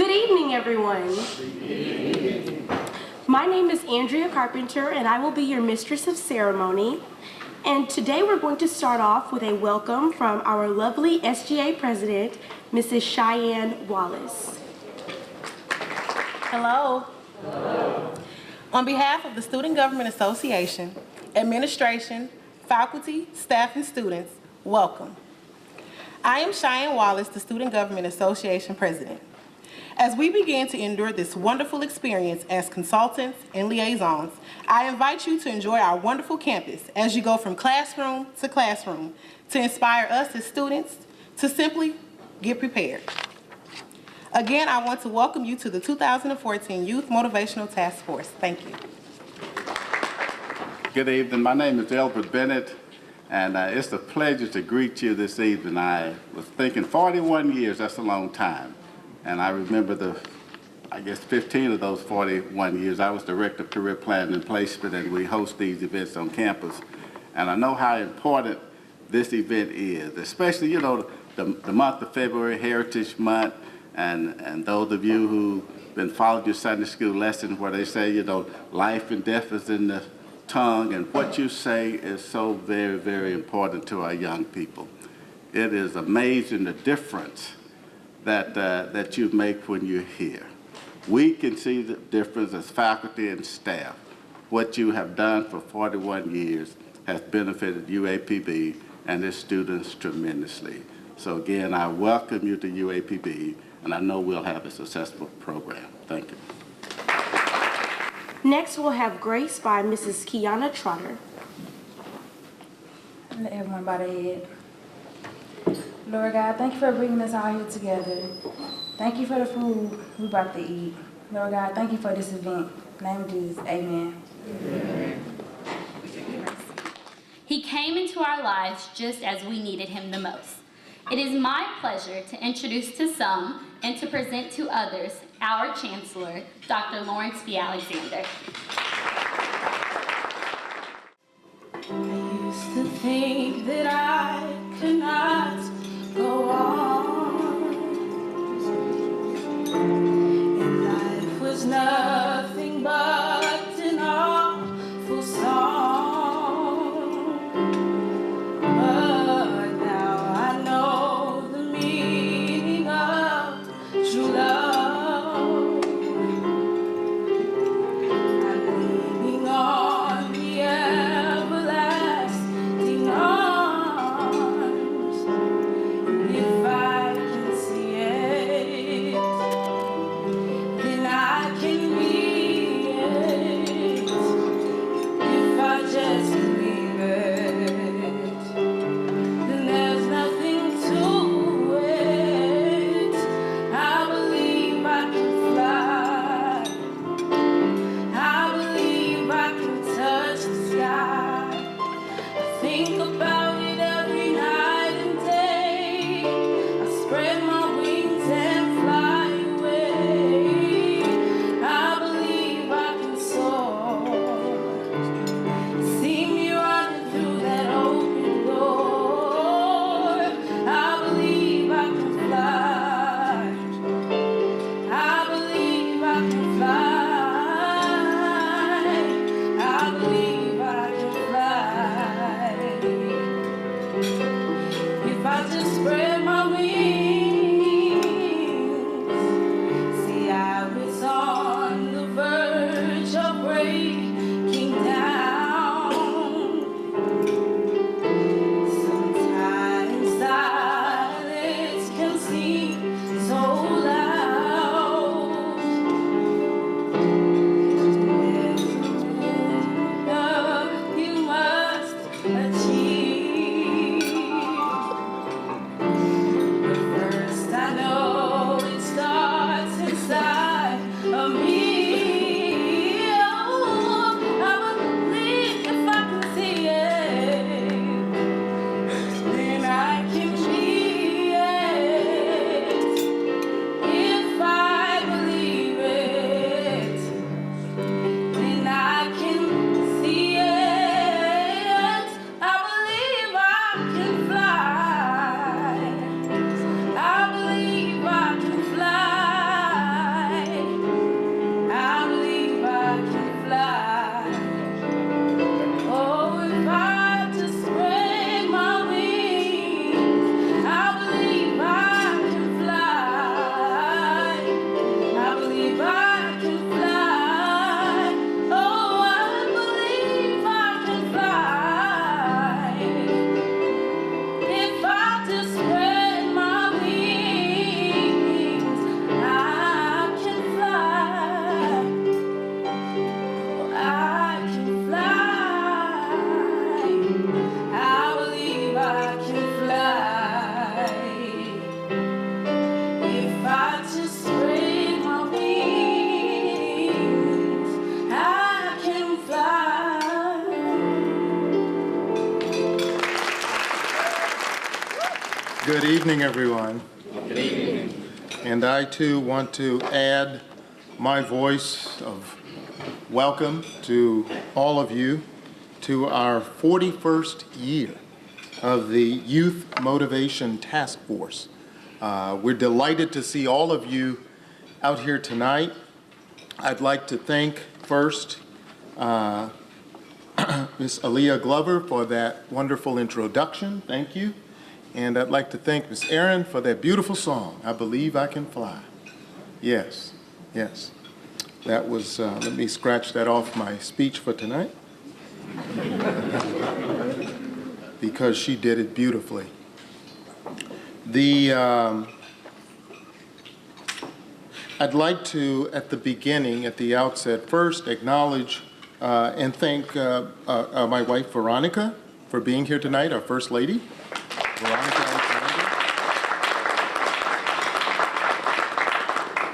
Good evening, everyone. My name is Andrea Carpenter, and I will be your mistress of ceremony. And today we're going to start off with a welcome from our lovely SGA president, Mrs. Cheyenne Wallace. Hello. Hello. On behalf of the Student Government Association, administration, faculty, staff, and students, welcome. I am Cheyenne Wallace, the Student Government Association president. As we begin to endure this wonderful experience as consultants and liaisons, I invite you to enjoy our wonderful campus as you go from classroom to inspire us as students to simply get prepared. Again, I want to welcome you to the 2014 Youth Motivational Task Force. Thank you. Good evening. My name is Elbert Bennett, and it's a pleasure to greet you this evening. I was thinking 41 years, that's a long time. And I remember 15 of those 41 years, I was Director of Career Planning and Placement, and we host these events on campus. And I know how important this event is, especially, the month of February, Heritage Month, and those of you who've been following your Sunday school lessons where they say, life and death is in the tongue, and what you say is so very, very important to our young people. It is amazing the difference that you make when you're here. We can see the difference as faculty and staff. What you have done for 41 years has benefited UAPB and its students tremendously. So again, I welcome you to UAPB, and I know we'll have a successful program. Thank you. Next, we'll have grace by Mrs. Kiana Trotter. Let everyone bow their head. Lord God, thank you for bringing us all here together. Thank you for the food we about to eat. Lord God, thank you for this event. In the name of Jesus, amen. Amen. He came into our lives just as we needed him the most. It is my pleasure to introduce to some and to present to others our Chancellor, Dr. Lawrence B. Alexander. I used to think that I could not go on, and life was nothing but an awful song. But now I know the meaning of true love. I'm leaning on the everlasting arms. If I can see it, then I can be it. If I just believe it, then there's nothing to it. I believe Good evening, everyone. Good evening. And I, too, want to add my voice of welcome to all of you to our 41st year of the Youth Motivation Task Force. We're delighted to see all of you out here tonight. I'd like to thank first Ms. Aaliyah Glover for that wonderful introduction. Thank you. And I'd like to thank Ms. Erin for that beautiful song, I Believe I Can Fly. Yes, yes. That was, let me scratch that off my speech for tonight. Because she did it beautifully. I'd like to, at the beginning, at the outset, first acknowledge and thank my wife, Veronica, for being here tonight, our First Lady. Veronica Alexander.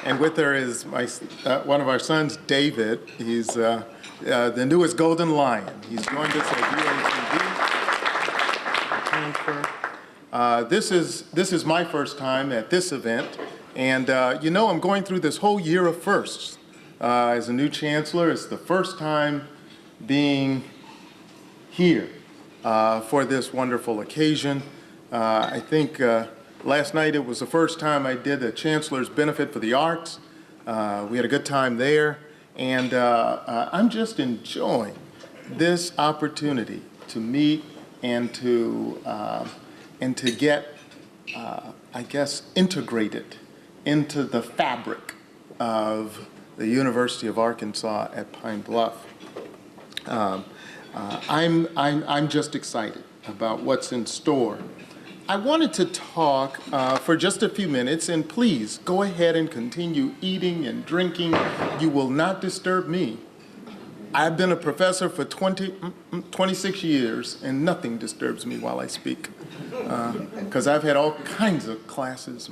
And with her is one of our sons, David. He's the newest Golden Lion. He's joined us at UACB. This is my first time at this event, and you know, I'm going through this whole year of firsts. As a new chancellor, it's the first time being here for this wonderful occasion. I think last night it was the first time I did a Chancellor's Benefit for the Arts. We had a good time there, and I'm just enjoying this opportunity to meet and to get, I guess, integrated into the fabric of the University of Arkansas at Pine Bluff. I'm just excited about what's in store. I wanted to talk for just a few minutes, and please go ahead and continue eating and drinking. You will not disturb me. I've been a professor for 26 years, and nothing disturbs me while I speak, because I've had all kinds of classes.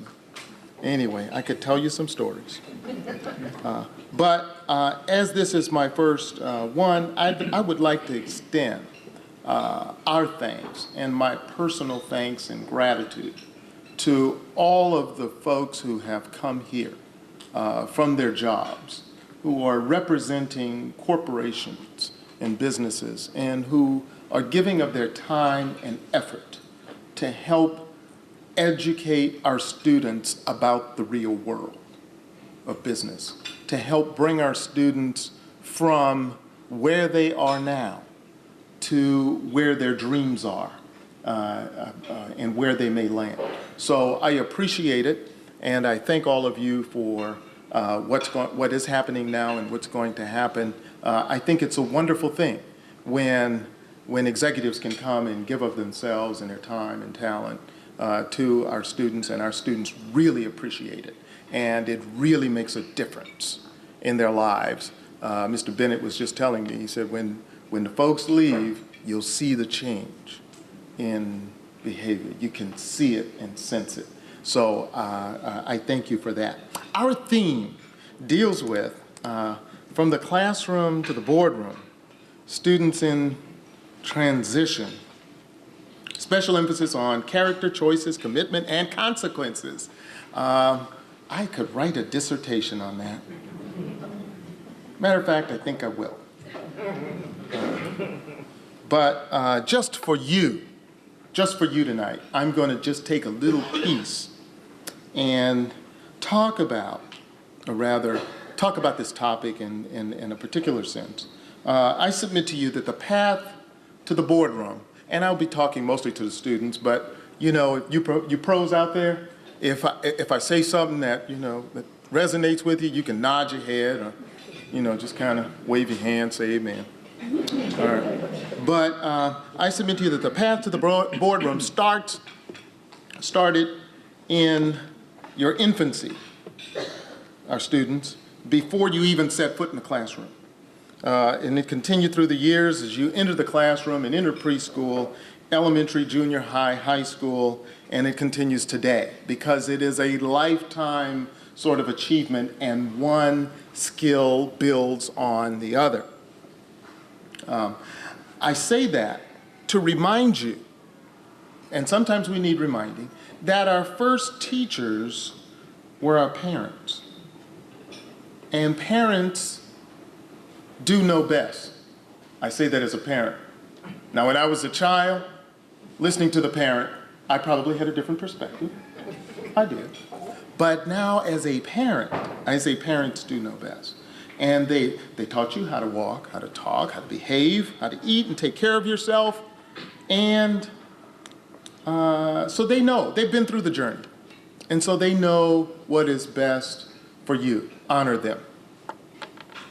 Anyway, I could tell you some stories. But as this is my first one, I would like to extend our thanks and my personal thanks and gratitude to all of the folks who have come here from their jobs, who are representing corporations and businesses, and who are giving of their time and effort to help educate our students about the real world of business, to help bring our students from where they are now to where their dreams are and where they may land. So I appreciate it, and I thank all of you for what is happening now and what's going to happen. I think it's a wonderful thing when executives can come and give of themselves and their time and talent to our students, and our students really appreciate it. And it really makes a difference in their lives. Mr. Bennett was just telling me, he said, when the folks leave, you'll see the change in behavior. You can see it and sense it. So I thank you for that. Our theme deals with, from the classroom to the boardroom, students in transition. Special emphasis on character, choices, commitment, and consequences. I could write a dissertation on that. Matter of fact, I think I will. But just for you tonight, I'm going to just take a little piece and talk about this topic in a particular sense. I submit to you that the path to the boardroom, and I'll be talking mostly to the students, but you know, you pros out there, if I say something that, you know, that resonates with you, you can nod your head or, you know, just kind of wave your hand, say amen. All right. But I submit to you that the path to the boardroom started in your infancy, our students, before you even set foot in the classroom. And it continued through the years as you enter the classroom and enter preschool, elementary, junior high, high school, and it continues today because it is a lifetime sort of achievement, and one skill builds on the other. I say that to remind you, and sometimes we need reminding, that our first teachers were our parents. And parents do know best. I say that as a parent. Now, when I was a child, listening to the parent, I probably had a different perspective. I did. But now as a parent, I say parents do know best. And they taught you how to walk, how to talk, how to behave, how to eat and take care of yourself. And so they know, they've been through the journey. And so they know what is best for you. Honor them.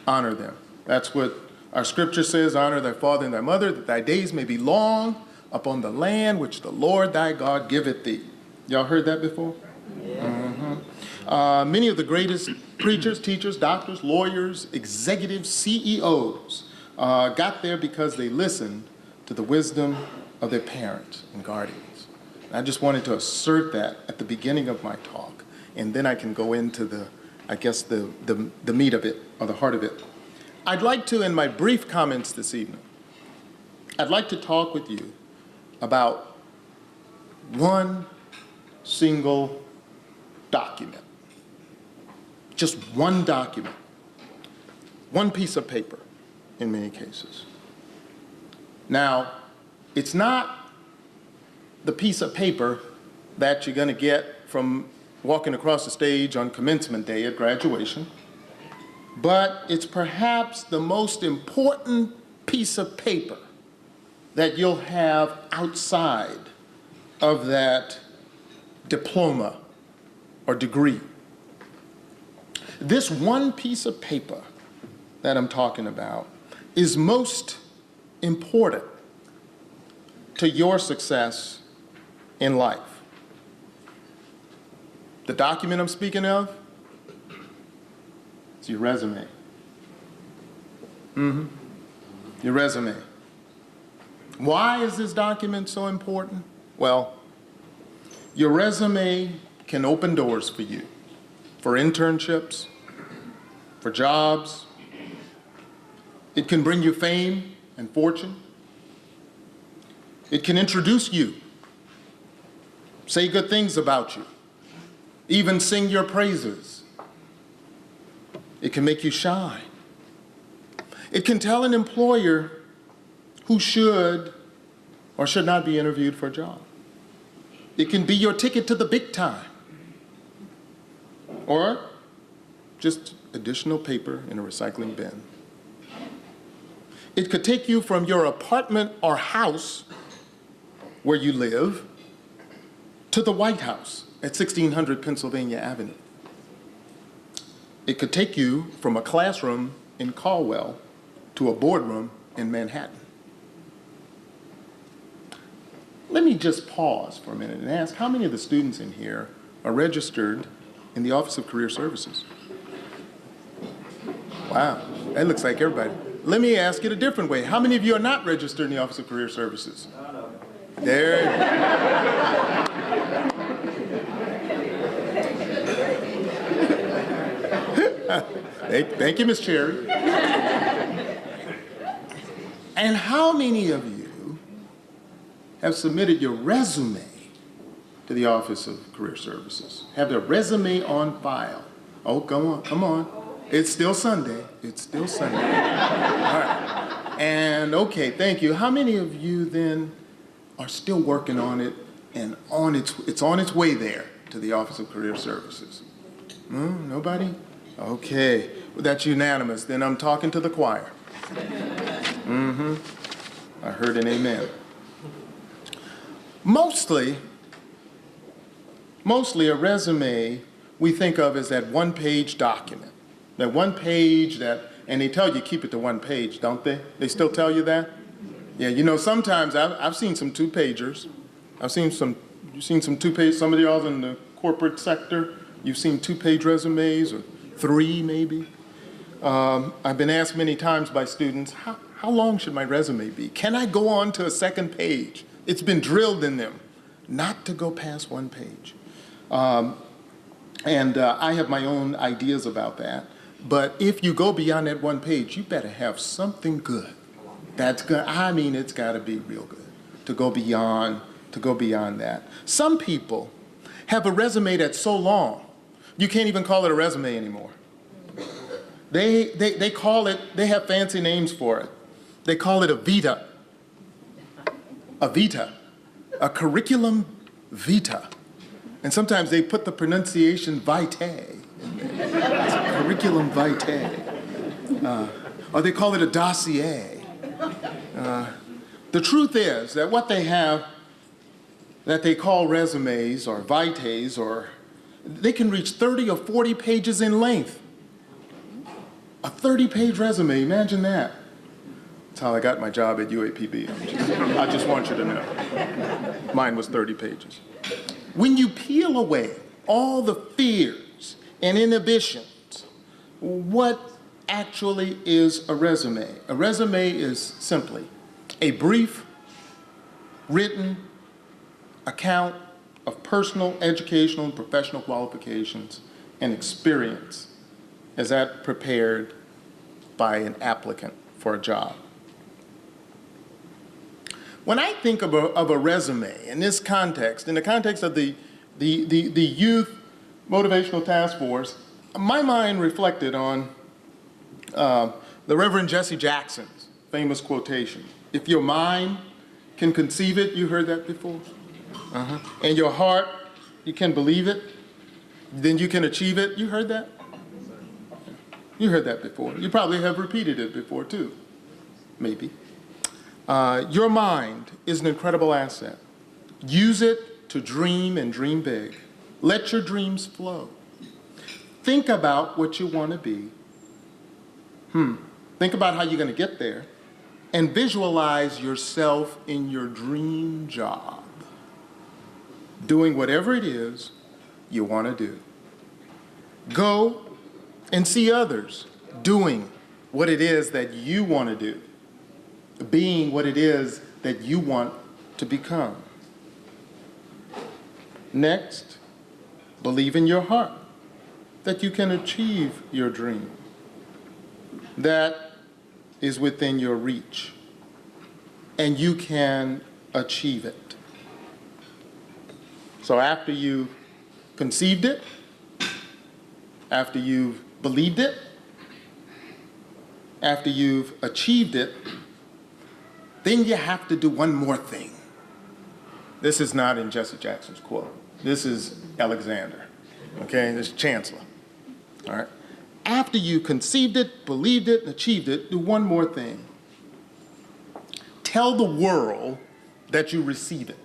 Honor them. That's what our scripture says, honor thy father and thy mother, that thy days may be long upon the land which the Lord thy God giveth thee. Y'all heard that before? Yeah. Many of the greatest preachers, teachers, doctors, lawyers, executives, CEOs got there because they listened to the wisdom of their parents and guardians. And I just wanted to assert that at the beginning of my talk, and then I can go into the meat of it, or the heart of it. I'd like to, in my brief comments this evening, I'd like to talk with you about one single document. Just one document. One piece of paper, in many cases. Now, it's not the piece of paper that you're going to get from walking across the stage on commencement day at graduation, but it's perhaps the most important piece of paper that you'll have outside of that diploma or degree. This one piece of paper that I'm talking about is most important to your success in life. The document I'm speaking of, it's your resume. Your resume. Why is this document so important? Well, your resume can open doors for you, for internships, for jobs. It can bring you fame and fortune. It can introduce you, say good things about you, even sing your praises. It can make you shine. It can tell an employer who should or should not be interviewed for a job. It can be your ticket to the big time, or just additional paper in a recycling bin. It could take you from your apartment or house where you live to the White House at 1600 Pennsylvania Avenue. It could take you from a classroom in Caldwell to a boardroom in Manhattan. Let me just pause for a minute and ask, how many of the students in here are registered in the Office of Career Services? Wow, that looks like everybody. Let me ask it a different way. How many of you are not registered in the Office of Career Services? There you go. Thank you, Ms. Cherry. And how many of you have submitted your resume to the Office of Career Services? Have their resume on file? Oh, come on. It's still Sunday. It's still Sunday. All right. And okay, thank you. How many of you then are still working on it and it's on its way there to the Office of Career Services? Nobody? Okay. Well, that's unanimous. Then I'm talking to the choir. I heard an amen. Mostly a resume we think of as that one-page document. That one page and they tell you keep it to one page, don't they? They still tell you that? Yeah, you know, sometimes I've seen some two-pagers. You've seen some two-page, some of y'all in the corporate sector, you've seen two-page resumes, or three maybe. I've been asked many times by students, how long should my resume be? Can I go on to a second page? It's been drilled in them not to go past one page. And I have my own ideas about that. But if you go beyond that one page, you better have something good. That's good. I mean, it's got to be real good to go beyond that. Some people have a resume that's so long, you can't even call it a resume anymore. They call it, they have fancy names for it. They call it a vita, a curriculum vita. And sometimes they put the pronunciation vitae in there. It's a curriculum vitae. Or they call it a dossier. The truth is that what they have that they call resumes or vitaes, or they can reach 30 or 40 pages in length. A 30-page resume, imagine that. That's how I got my job at UAPB. I just want you to know. Mine was 30 pages. When you peel away all the fears and inhibitions, what actually is a resume? A resume is simply a brief, written account of personal, educational, and professional qualifications and experience as that prepared by an applicant for a job. When I think of a resume in this context, in the context of the Youth Motivational Task Force, my mind reflected on the Reverend Jesse Jackson's famous quotation, "If your mind can conceive it," you heard that before? And your heart, you can believe it, then you can achieve it. You heard that? You heard that before. You probably have repeated it before too, maybe. Your mind is an incredible asset. Use it to dream and dream big. Let your dreams flow. Think about what you want to be. Think about how you're going to get there, and visualize yourself in your dream job, doing whatever it is you want to do. Go and see others doing what it is that you want to do, being what it is that you want to become. Next, believe in your heart that you can achieve your dream. That is within your reach, and you can achieve it. So after you've conceived it, after you've believed it, after you've achieved it, then you have to do one more thing. This is not in Jesse Jackson's quote. This is Alexander, okay? This is Chancellor, all right? After you conceived it, believed it, and achieved it, do one more thing. Tell the world that you receive it.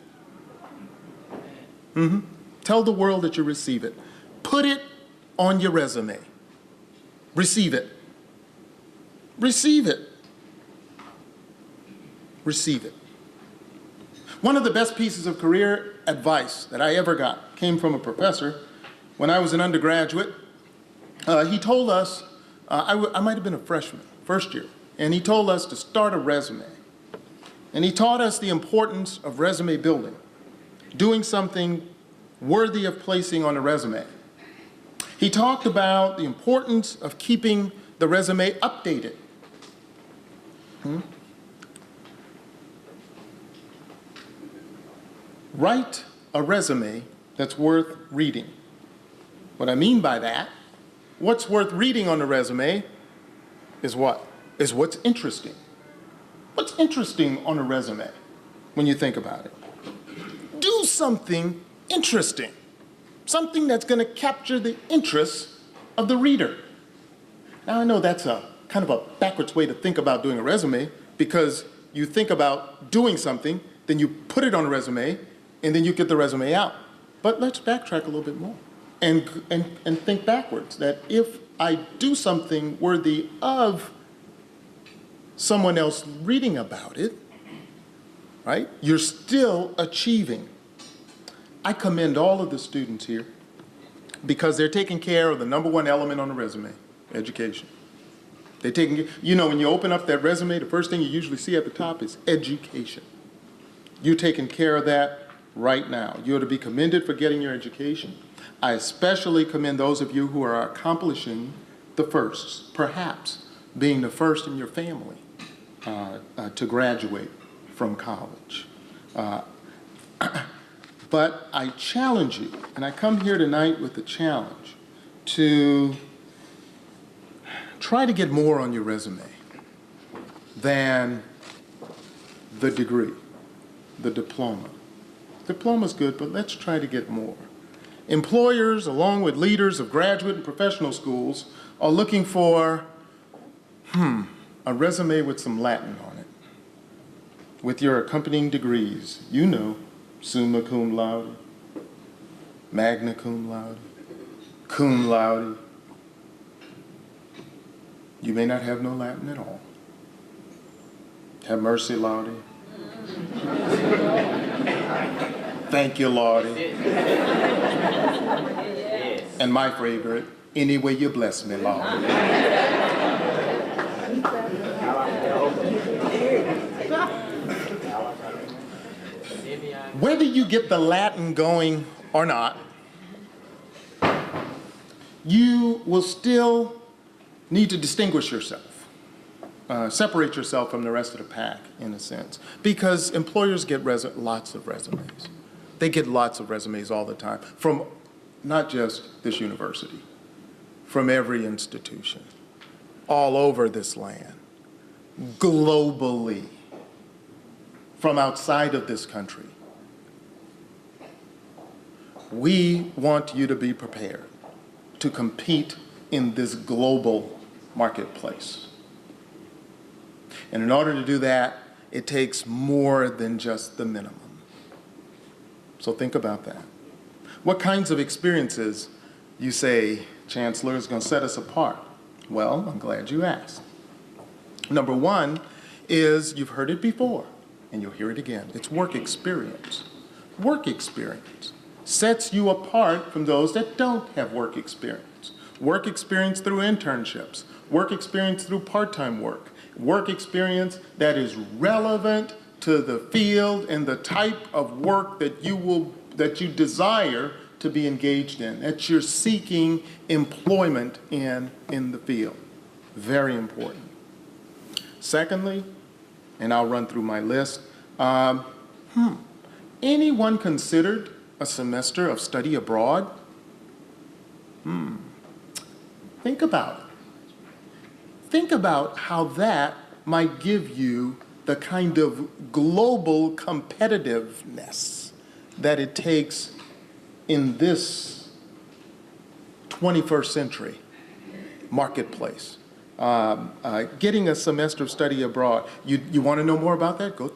Tell the world that you receive it. Put it on your resume. Receive it. Receive it. Receive it. One of the best pieces of career advice that I ever got came from a professor when I was an undergraduate. He told us, I might have been a freshman, first year, and he told us to start a resume. And he taught us the importance of resume building, doing something worthy of placing on a resume. He talked about the importance of keeping the resume updated. Write a resume that's worth reading. What I mean by that, what's worth reading on a resume is what? Is what's interesting. What's interesting on a resume when you think about it? Do something interesting. Something that's going to capture the interest of the reader. Now I know that's a kind of a backwards way to think about doing a resume, because you think about doing something, then you put it on a resume, and then you get the resume out. But let's backtrack a little bit more and think backwards, that if I do something worthy of someone else reading about it, right, you're still achieving. I commend all of the students here because they're taking care of the number one element on a resume, education. They're taking, you know, when you open up that resume, the first thing you usually see at the top is education. You're taking care of that right now. You're to be commended for getting your education. I especially commend those of you who are accomplishing the firsts, perhaps being the first in your family to graduate from college. But I challenge you, and I come here tonight with the challenge to try to get more on your resume than the degree, the diploma. Diploma's good, but let's try to get more. Employers, along with leaders of graduate and professional schools, are looking for, a resume with some Latin on it, with your accompanying degrees. You know, summa cum laude, magna cum laude. You may not have no Latin at all. Have mercy, Laude. Thank you, Laude. And my favorite, any way you bless me, Laude. Whether you get the Latin going or not, you will still need to distinguish yourself, separate yourself from the rest of the pack, in a sense, because employers get lots of resumes. They get lots of resumes all the time, from not just this university, from every institution, all over this land, globally, from outside of this country. We want you to be prepared to compete in this global marketplace. And in order to do that, it takes more than just the minimum. So think about that. What kinds of experiences, you say, Chancellor, is going to set us apart? Well, I'm glad you asked. Number one is, you've heard it before, and you'll hear it again. It's work experience. Work experience sets you apart from those that don't have work experience. Work experience through internships, work experience through part-time work experience that is relevant to the field and the type of work that you desire to be engaged in, that you're seeking employment in the field. Very important. Secondly, and I'll run through my list, anyone considered a semester of study abroad? Think about it. Think about how that might give you the kind of global competitiveness that it takes in this 21st century marketplace. Getting a semester of study abroad. You want to know more about that? Go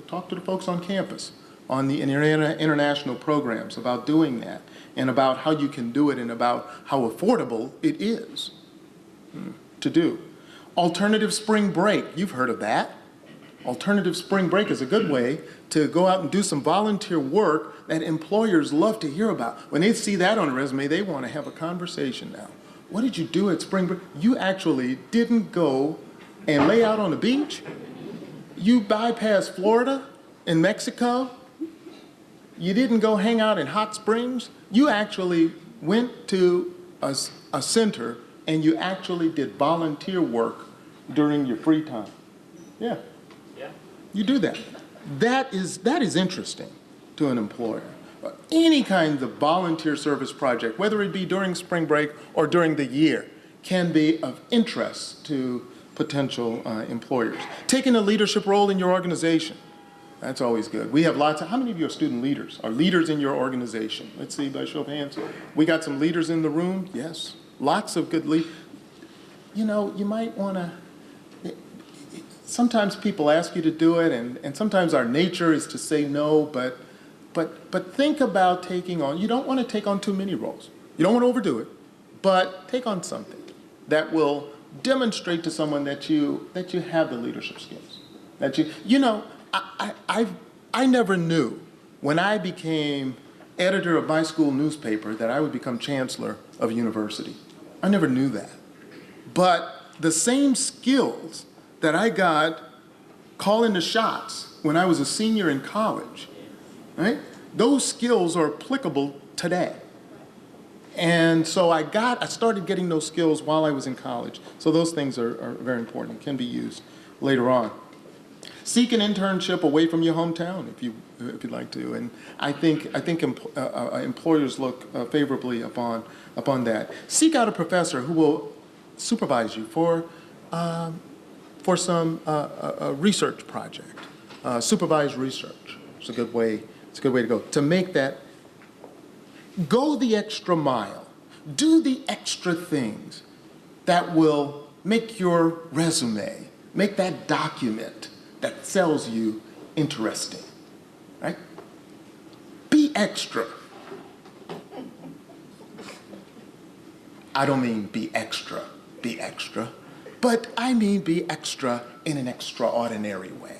talk to the folks on campus, on the international programs about doing that, and about how you can do it, and about how affordable it is to do. Alternative spring break, you've heard of that. Alternative spring break is a good way to go out and do some volunteer work that employers love to hear about. When they see that on a resume, they want to have a conversation now. What did you do at spring break? You actually didn't go and lay out on the beach. You bypassed Florida and Mexico. You didn't go hang out in hot springs. You actually went to a center and you actually did volunteer work during your free time. Yeah. You do that. That is interesting to an employer. Any kind of volunteer service project, whether it be during spring break or during the year, can be of interest to potential employers. Taking a leadership role in your organization. That's always good. We have lots of, how many of you are student leaders, are leaders in your organization? Let's see, by show of hands. We got some leaders in the room? Yes. Lots of good leaders. You know, you might want to, sometimes people ask you to do it, and sometimes our nature is to say no, but think about taking on, you don't want to take on too many roles. You don't want to overdo it, but take on something that will demonstrate to someone that you have the leadership skills. That you know, I never knew when I became editor of my school newspaper that I would become chancellor of a university. I never knew that. But the same skills that I got calling the shots when I was a senior in college, right? Those skills are applicable today. And so I started getting those skills while I was in college. So those things are very important, can be used later on. Seek an internship away from your hometown if you'd like to. And I think employers look favorably upon that. Seek out a professor who will supervise you for some research project. Supervised research. It's a good way to go. To make that, go the extra mile. Do the extra things that will make your resume, make that document that sells you interesting, right? Be extra. I don't mean be extra, but I mean be extra in an extraordinary way.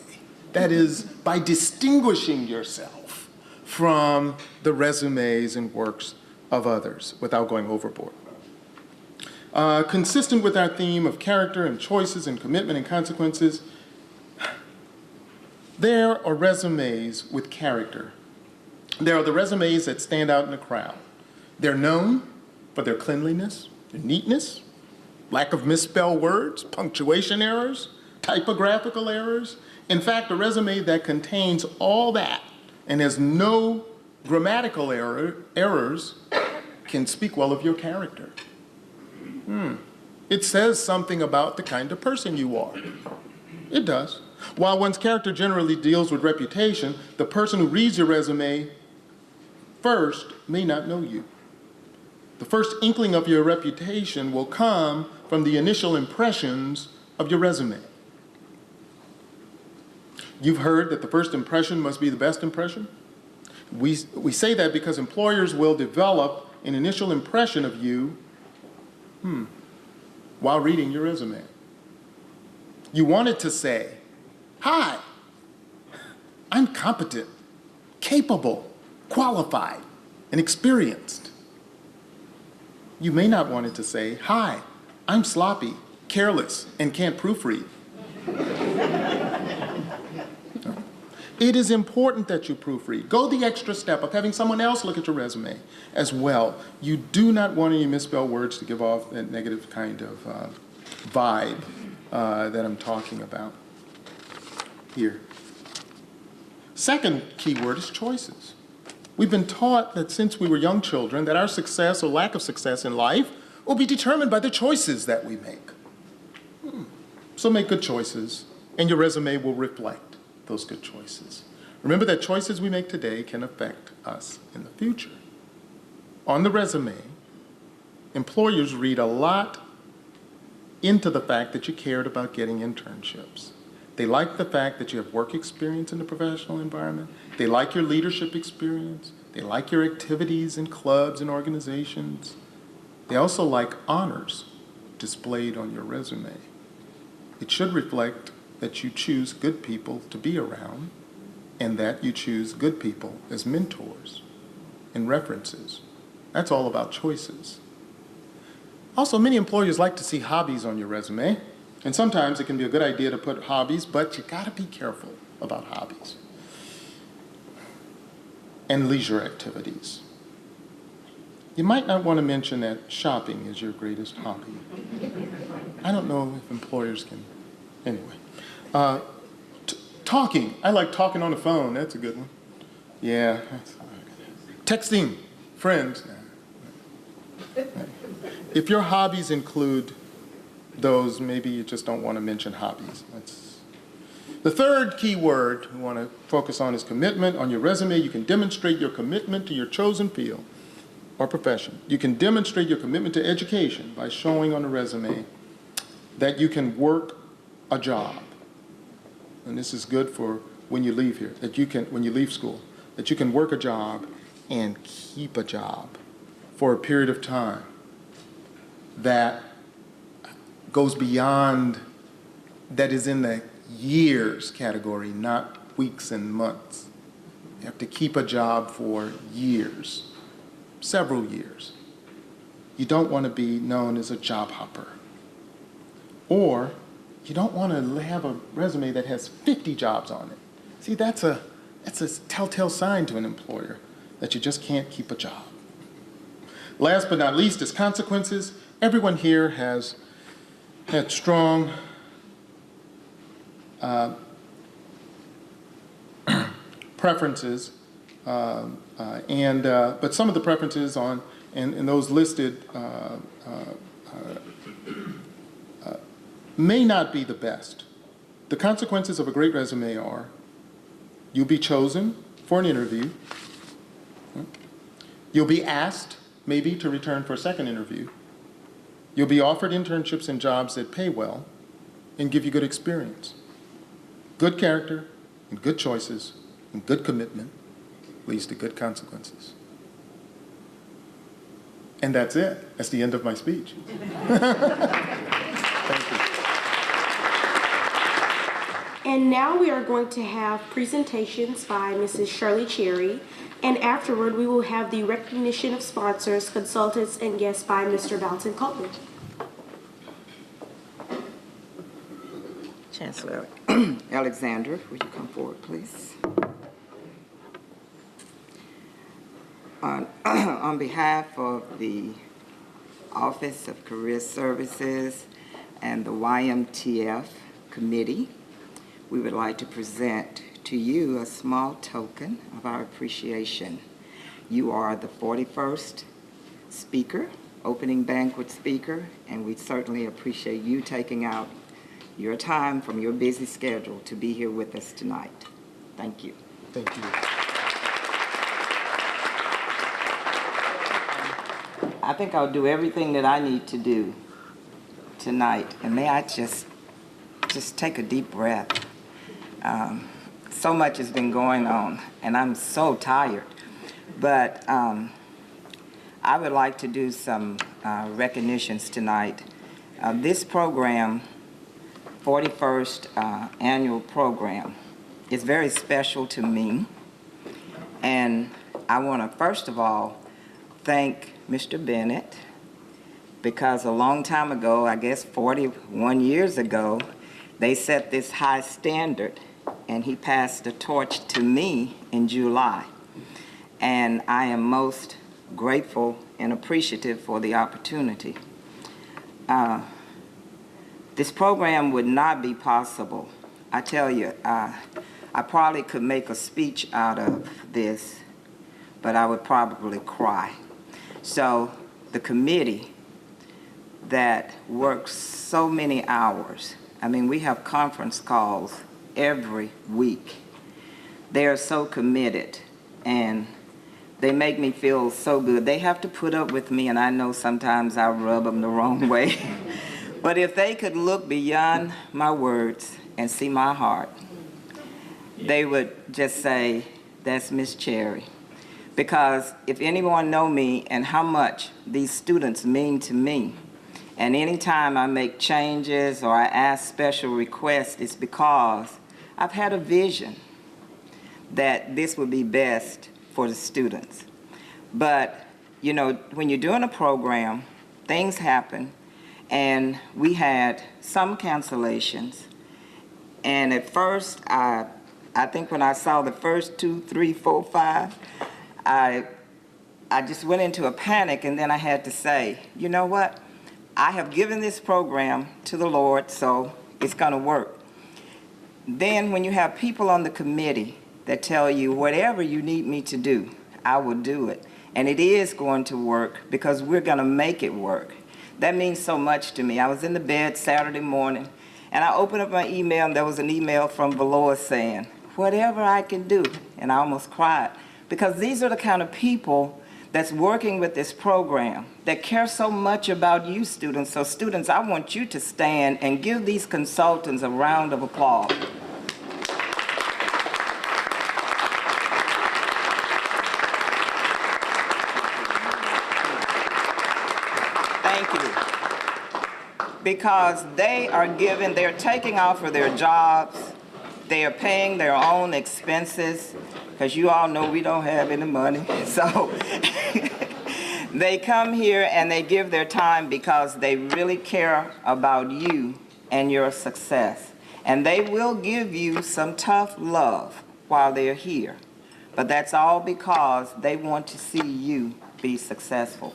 That is, by distinguishing yourself from the resumes and works of others without going overboard. Consistent with our theme of character and choices and commitment and consequences, there are resumes with character. There are the resumes that stand out in the crowd. They're known for their cleanliness, their neatness, lack of misspelled words, punctuation errors, typographical errors. In fact, a resume that contains all that and has no grammatical errors can speak well of your character. It says something about the kind of person you are. It does. While one's character generally deals with reputation, the person who reads your resume first may not know you. The first inkling of your reputation will come from the initial impressions of your resume. You've heard that the first impression must be the best impression. We say that because employers will develop an initial impression of you while reading your resume. You want it to say, "Hi, I'm competent, capable, qualified, and experienced." You may not want it to say, "Hi, I'm sloppy, careless, and can't proofread." It is important that you proofread. Go the extra step of having someone else look at your resume as well. You do not want any misspelled words to give off that negative kind of vibe that I'm talking about here. Second key word is choices. We've been taught that since we were young children that our success or lack of success in life will be determined by the choices that we make. So make good choices, and your resume will reflect those good choices. Remember that choices we make today can affect us in the future. On the resume, employers read a lot into the fact that you cared about getting internships. They like the fact that you have work experience in the professional environment. They like your leadership experience. They like your activities in clubs and organizations. They also like honors displayed on your resume. It should reflect that you choose good people to be around and that you choose good people as mentors and references. That's all about choices. Also, many employers like to see hobbies on your resume, and sometimes it can be a good idea to put hobbies, but you gotta be careful about hobbies and leisure activities. You might not want to mention that shopping is your greatest hobby. I don't know if employers can, anyway. Talking. I like talking on the phone. That's a good one. Yeah. Texting friends. If your hobbies include those, maybe you just don't want to mention hobbies. The third key word we want to focus on is commitment. On your resume, you can demonstrate your commitment to your chosen field or profession. You can demonstrate your commitment to education by showing on the resume that you can work a job. And this is good for when you leave here, when you leave school, that you can work a job and keep a job for a period of time that goes beyond, that is in the years category, not weeks and months. You have to keep a job for years, several years. You don't want to be known as a job hopper. Or you don't want to have a resume that has 50 jobs on it. See, that's a telltale sign to an employer that you just can't keep a job. Last but not least is consequences. Everyone here has had strong preferences, but some of the preferences and those listed may not be the best. The consequences of a great resume are you'll be chosen for an interview. You'll be asked maybe to return for a second interview. You'll be offered internships and jobs that pay well and give you good experience. Good character and good choices and good commitment leads to good consequences. And that's it. That's the end of my speech. Thank you. And now we are going to have presentations by Mrs. Shirley Cherry, and afterward we will have the recognition of sponsors, consultants, and guests by Mr. Dalton Coleman. Chancellor Alexander, would you come forward, please? On behalf of the Office of Career Services and the YMTF Committee, we would like to present to you a small token of our appreciation. You are the 41st speaker, opening banquet speaker, and we certainly appreciate you taking out your time from your busy schedule to be here with us tonight. Thank you. Thank you. I think I'll do everything that I need to do tonight, and may I just take a deep breath. So much has been going on, and I'm so tired. But I would like to do some recognitions tonight. This program, 41st annual program, is very special to me. And I want to, first of all, thank Mr. Bennett, because a long time ago, I guess 41 years ago, they set this high standard, and he passed the torch to me in July. And I am most grateful and appreciative for the opportunity. This program would not be possible. I tell you, I probably could make a speech out of this, but I would probably cry. So the committee that works so many hours, I mean, we have conference calls every week. They are so committed, and they make me feel so good. They have to put up with me, and I know sometimes I rub them the wrong way. But if they could look beyond my words and see my heart, they would just say, that's Miss Cherry. Because if anyone know me and how much these students mean to me, and anytime I make changes or I ask special requests, it's because I've had a vision that this would be best for the students. But, you know, when you're doing a program, things happen, and we had some cancellations. And at first, I think when I saw the first 2, 3, 4, 5, I just went into a panic, and then I had to say, you know what? I have given this program to the Lord, so it's going to work. Then when you have people on the committee that tell you, whatever you need me to do, I will do it. And it is going to work because we're going to make it work. That means so much to me. I was in the bed Saturday morning, and I opened up my email, and there was an email from Valor saying, whatever I can do. And I almost cried, because these are the kind of people that's working with this program, that care so much about you students. So students, I want you to stand and give these consultants a round of applause. Thank you. Because they are giving, they're taking off for their jobs, they are paying their own expenses, because you all know we don't have any money. So they come here and they give their time because they really care about you and your success. And they will give you some tough love while they're here. But that's all because they want to see you be successful.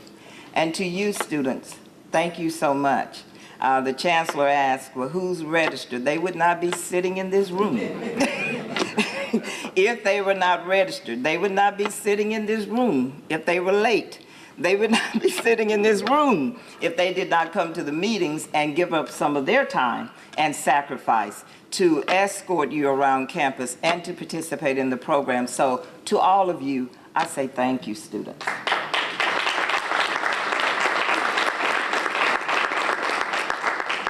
And to you students, thank you so much. The chancellor asked, well, who's registered? They would not be sitting in this room. if they were not registered. They would not be sitting in this room if they were late. They would not be sitting in this room if they did not come to the meetings and give up some of their time and sacrifice to escort you around campus and to participate in the program. So to all of you, I say thank you, students.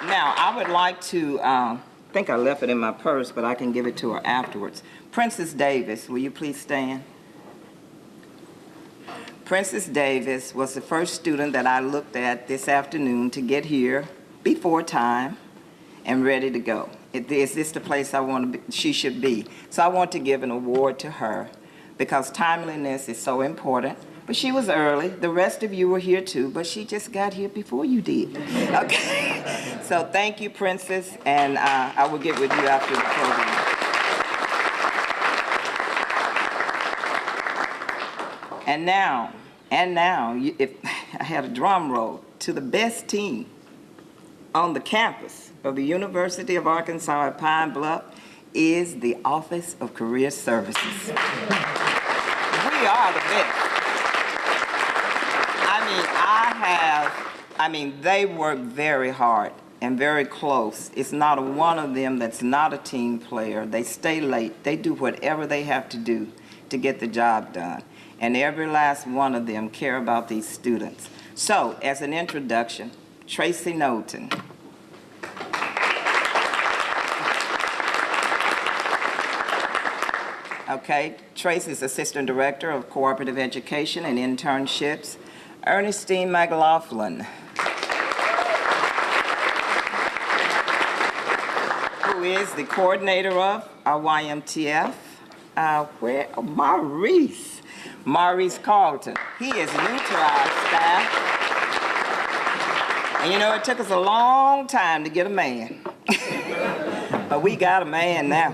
Now, I would like to, I think I left it in my purse, but I can give it to her afterwards. Princess Davis, will you please stand? Princess Davis was the first student that I looked at this afternoon to get here before time and ready to go. Is this the place I want to be, she should be? So I want to give an award to her because timeliness is so important. But she was early. The rest of you were here too, but she just got here before you did. Okay. So thank you, Princess, and I will get with you after the program. And now, if I had a drum roll, to the best team on the campus of the University of Arkansas at Pine Bluff is the Office of Career Services. We are the best. They work very hard and very close. It's not one of them that's not a team player. They stay late. They do whatever they have to do to get the job done. And every last one of them care about these students. So, as an introduction, Tracy Knowlton. Okay, Tracy's Assistant Director of Cooperative Education and Internships. Ernestine McLaughlin, who is the coordinator of our YMTF. Maurice Carlton. He is new to our staff. And you know, it took us a long time to get a man. But we got a man now.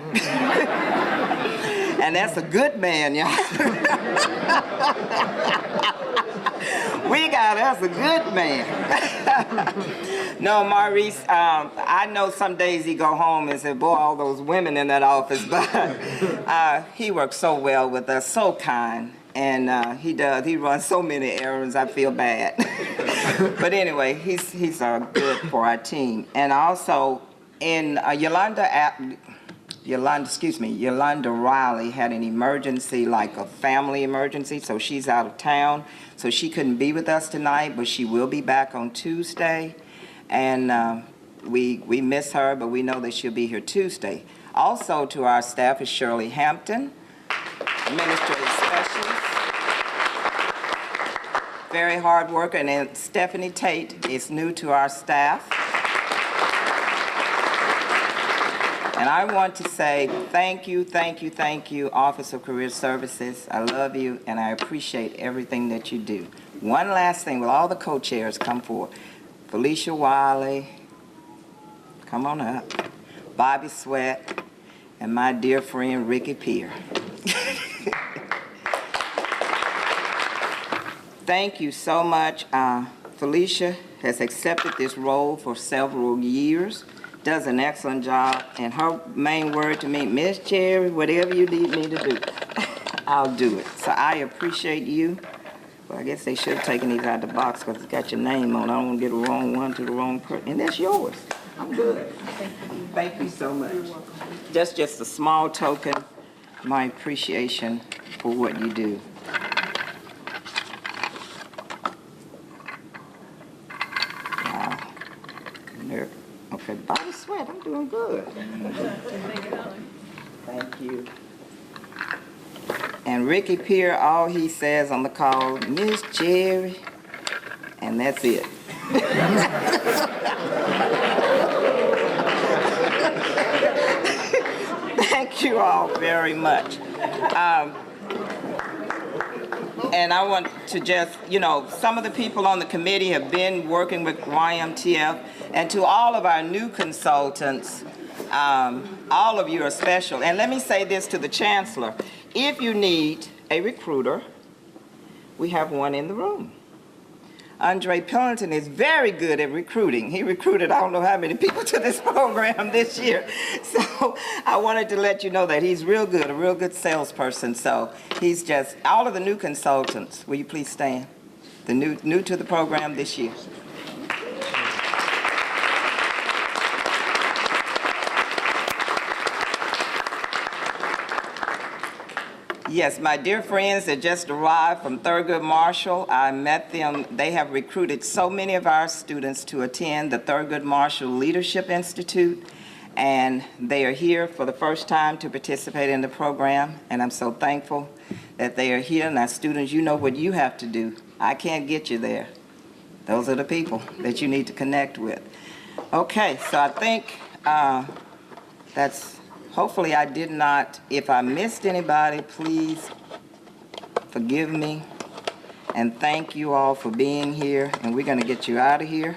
And that's a good man, y'all. We got us a good man. No, Maurice, I know some days he go home and say, boy, all those women in that office, but he works so well with us, so kind. And he runs so many errands, I feel bad. But anyway, he's good for our team. And also, in Yolanda Riley had an emergency, like a family emergency, so she's out of town. So she couldn't be with us tonight, but she will be back on Tuesday. And we miss her, but we know that she'll be here Tuesday. Also to our staff is Shirley Hampton, administrative specialist, very hard worker, and then Stephanie Tate is new to our staff. And I want to say thank you, Office of Career Services. I love you, and I appreciate everything that you do. One last thing, will all the co-chairs come forward? Felicia Wiley, come on up. Bobby Sweat, and my dear friend, Ricky Peer. Thank you so much. Felicia has accepted this role for several years. Does an excellent job, and her main word to me, Miss Cherry, whatever you need me to do, I'll do it. So I appreciate you. Well, I guess they should have taken these out of the box because it's got your name on it. I don't want to get the wrong one to the wrong person. And that's yours. I'm good. Thank you so much. That's just a small token, my appreciation for what you do. Okay, Bobby Sweat, I'm doing good. Thank you. And Ricky Peer, all he says on the call, Miss Cherry, and that's it. Thank you all very much. And I want to just, some of the people on the committee have been working with YMTF, and to all of our new consultants, all of you are special. And let me say this to the Chancellor. If you need a recruiter, we have one in the room. Andre Pillington is very good at recruiting. He recruited I don't know how many people to this program this year. So I wanted to let you know that he's real good, a real good salesperson. So he's just, all of the new consultants, will you please stand? The new to the program this year. Yes, my dear friends that just arrived from Thurgood Marshall, I met them. They have recruited so many of our students to attend the Thurgood Marshall Leadership Institute, and they are here for the first time to participate in the program, and I'm so thankful that they are here. Now, students, you know what you have to do. I can't get you there. Those are the people that you need to connect with. Okay, so I think that's... Hopefully I did not, if I missed anybody, please forgive me. And thank you all for being here. And we're gonna get you out of here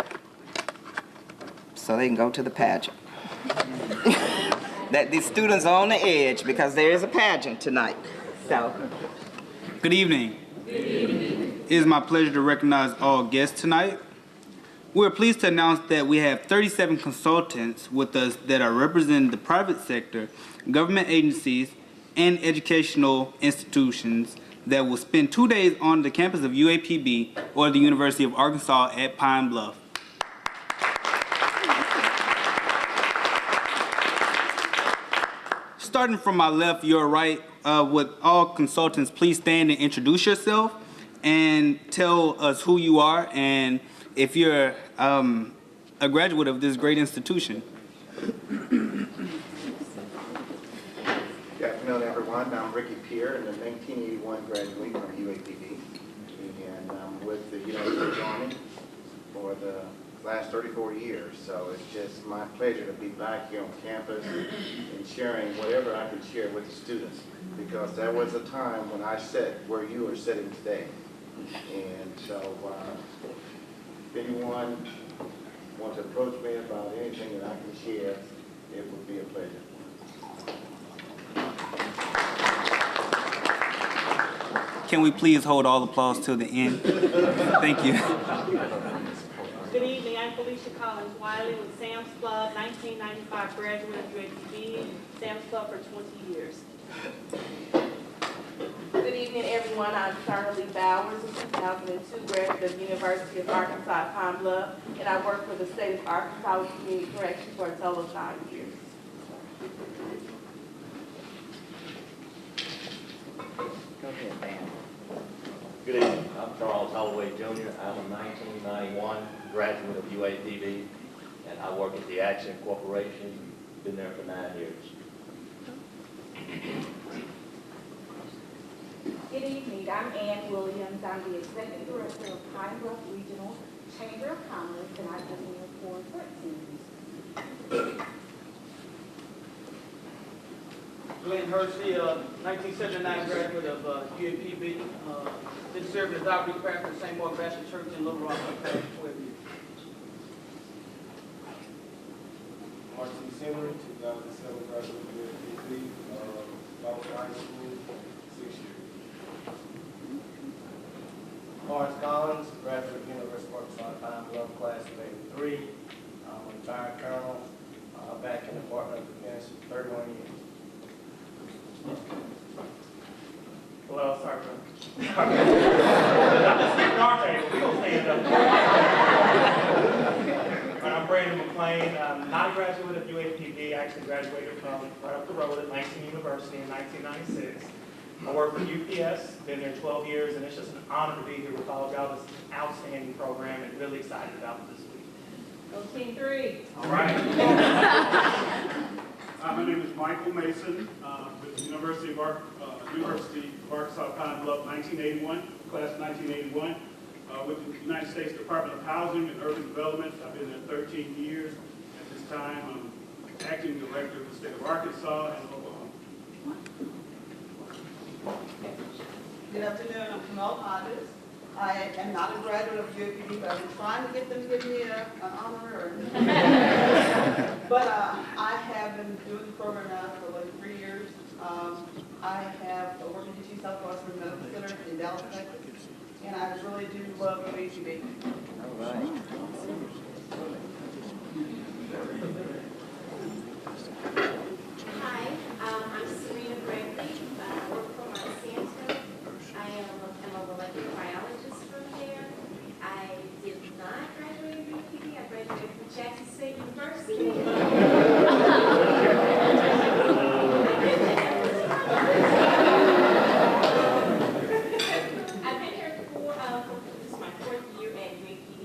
so they can go to the pageant. That these students are on the edge because there is a pageant tonight. So. Good evening. Good evening. It is my pleasure to recognize all guests tonight. We're pleased to announce that we have 37 consultants with us that are representing the private sector, government agencies, and educational institutions that will spend 2 days on the campus of UAPB or the University of Arkansas at Pine Bluff. Starting from my left, your right, with all consultants, please stand and introduce yourself and tell us who you are and if you're a graduate of this great institution. Good afternoon, everyone. I'm Ricky Pierre, and I'm a 1981 graduate from UAPB, and I'm with the United States Army for the last 34 years. So it's just my pleasure to be back here on campus and sharing whatever I can share with the students, because there was a time when I sat where you are sitting today. And so if anyone wants to approach me about anything that I can share, it would be a pleasure. Can we please hold all applause till the end? Thank you. Good evening. I'm Felicia Collins Wiley with Sam's Club, 1995 graduate of UAPB, Sam's Club for 20 years. Good evening, everyone. I'm Charlie Bowers, a 2002 graduate of the University of Arkansas at Pine Bluff, and I work for the state of Arkansas with Community Corrections for a total of 9 years. Go ahead, Dan. Good evening. I'm Charles Holloway Jr. I'm a 1991 graduate of UAPB, and I work at the Action Corporation. Been there for 9 years. Good evening. I'm Ann Williams. I'm the Executive Director of Pine Bluff Regional Chamber of Commerce, and I've been here for 13 years. Glenn Hershey, 1979 graduate of UAPB. Been serving as outreach pastor at St. Mark Baptist Church in Little Rock for the past 12 years. Martin Simmons, 2007 graduate of UAPB, Bible High School, 6 years. Lawrence Collins, graduate of University of Arkansas, Pine Bluff, class of 83. I'm a retired colonel, back in the Department of Defense, 31 years. Well, sorry, I'm just getting our table. We're going to stand up. I'm Brandon McClain. I'm not a graduate of UAPB. I actually graduated from right up the road at Langston University in 1996. I work for UPS, been there 12 years, and it's just an honor to be here with all of y'all. This is an outstanding program and really excited about it this week. Go Team 3. All right. My name is Michael Mason with the University of Arkansas Pine Bluff, 1981, class of 1981, with the United States Department of Housing and Urban Development. I've been there 13 years. At this time, I'm acting director of the state of Arkansas and Oklahoma. Good afternoon. I'm Kamal Hodges. I am not a graduate of UAPB, but I've been trying to get them to give me an honor. But I have been doing the program now for like 3 years. I have worked at UT Southwestern Medical Center in Dallas, Texas. and I really do love UAPB. All right. Hi, I'm Serena Gregory. I work for Monsanto. I am a molecular biologist from there. I did not graduate from UPD. I graduated from Jackson State University. I've been here this is my fourth year at UAPD,